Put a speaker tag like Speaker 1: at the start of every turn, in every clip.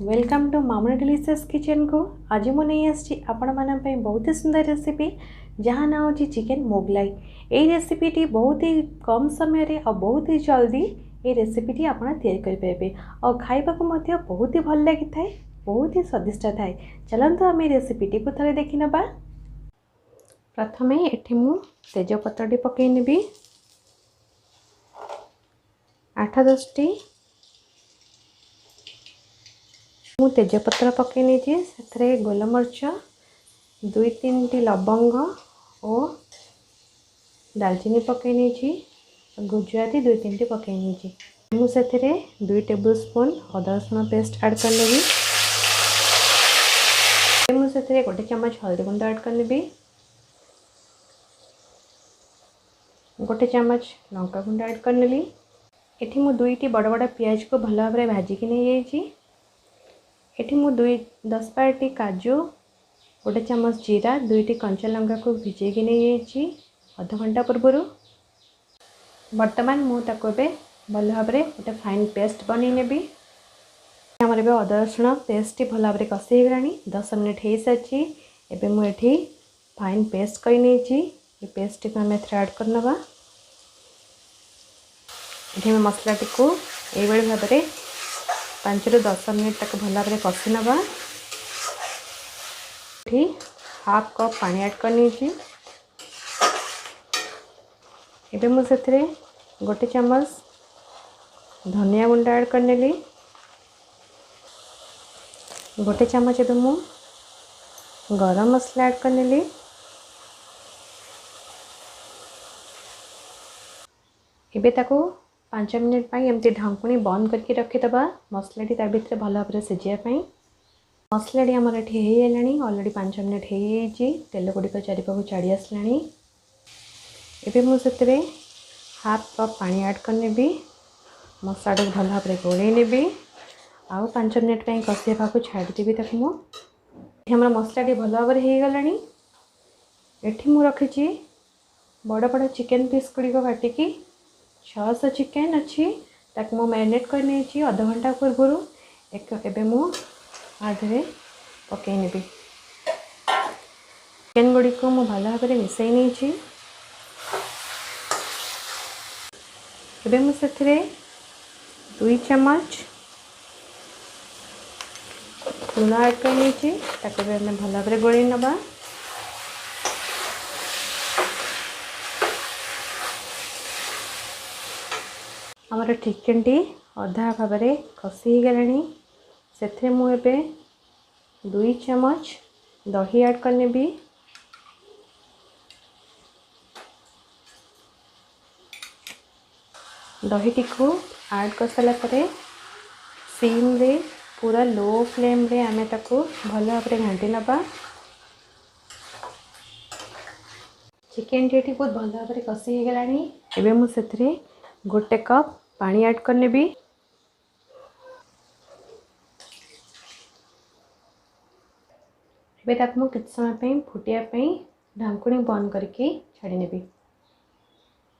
Speaker 1: Welcome to Mamuni delicious kitchen को। आज मुझे नहीं आसी आपण मानी बहुत ही सुंदर रेसिपी जहाँ ना होची चिकेन मोगलाई। ये रेसिपीटी बहुत ही कम समय और बहुत ही जल्दी ये रेसिपीटी आप तैयारी करेंगे और खाइबा को बहुत ही भल लगी थाए, बहुत ही स्वादिष्ट थाए। चलते आम रेसिपीटी को थे देखी ना। प्रथम ये मु तेजपत्र पकई नेबी 8-10 टी मु तेजपत्र पकई नहीं से गोलमरीच 2-3 टी लवंग और दालचीनी पकई नहीं, गुजराती 2-3 टी पकई नहीं। मुझे 2 टेबल स्पून अदा रसुण पेस्ट ऐड कर लेबी। मुझे 1 चम्मच हल्दी गुंड ऐड कर लेबी, 1 चम्मच लंका गुंड ऐड कर नेली। एठी मु 2टी बड़ बड़ पियाज को भल भाव में भाजिक नहीं जाइए। एठी मु 10-12 टी काजू, 1 चम्मच जीरा, 2टी कंचा लंका को भिजेक नहीं जाइए आधा घंटा पूर्व। बर्तमान मुझे भल भाव में गोटे फाइन पेस्ट बन नेबी। आमर ए अदा रसुण पेस्ट भल भाव में कषि गलानी 10 मिनट हो सारी। एवं मुझे फाइन पेस्ट कर नहीं पेस्ट को आम ऐड करनवा। ये मसला टी को ये भाव में 5-10 मिनट तक भल भाव में कषि नवा। हाफ कप पानी ऐड करनी। एबे मुझे 1 चम्मच धनिया गुंड ऐड कर नेली, 1 चम्मच एबे मु गरम मसला ऐड कर नेली। एबे ताको 5 मिनट एमती ढांकुणी बंद करके रखीदबा मसलाटी ता भीतर भल भाव में सिझापी। मसलाटी आमर ये ऑलरेडी 5 मिनट हो तेल गुड़िक चारिपाख छाड़ी आसला। एबे मुझे हाफ कप पानी ऐड करनेबी, मसला को भल भाव में गोल नेबी आउ 5 मिनट कषिया को छाड़देवी। तक मुझे मसलाटी भल भाव में हो गला। एठी मु रखी बड़ बड़ चिकेन पीस गुड़िक काटिकी 600 चिकेन अच्छी ताक मु मैरिनेट कर नहीं आधा घंटा पूर्व। एबे मु आधे पकई नेबी। चिकेन गुड़िक मु भल भाव में मिसई नहीं। एबे मु से 2 चम्मच लुण ऐड कर नहीं भल भाव में गोल नवा। आमर चिकेन टी अधा भाव में कषि गलानी। से मुझे 2 चम्मच दही ऐड करनेबी। दही टी को ऐड कर सारा सिम रे पूरा लो फ्लेम रे आमे ताको भल भाव में घाटी नवा। चिकेन टी बहुत भल भाव में कषि गलानी। एबे मु से 1 कप पानी ऐड करनेबी। एबे ताक मु किछ समय फुटिया ढांकुणी बंद करके छाड़ी नेबी।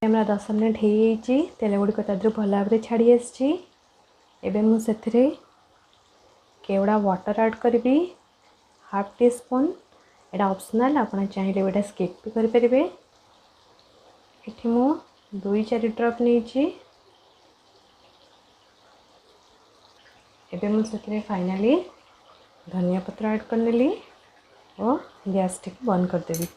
Speaker 1: 10 मिनट हो तेल गुड़िक भल भाव में छाड़ी आसी। एबे मु से केवड़ा वाटर ऐड करी 1/2 टी स्पून। एटा ऑप्शनल, आप चाहिए बेटा स्किप भी करेंगे। ये मु 2-4 ड्रप नहीं। एबे मुझे फाइनाली धनिया पत्र ऐड कर नेली और गैस टी बंद कर देवी।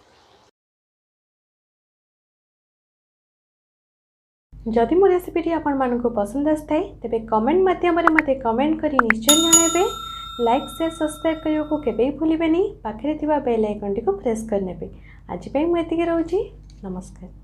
Speaker 1: जदि मो रेसिपीटी आपण मानक पसंद आए तेबे कमेंट माध्यम मते कमेंट करी निश्चय जणाइबे। लाइक शेयर सब्सक्राइब करने को केबे भूलिबेनी। पाखरे थिबा बेल आइकन टी को प्रेस करनेबे। आज पे मु एतिके रहउची। नमस्कार।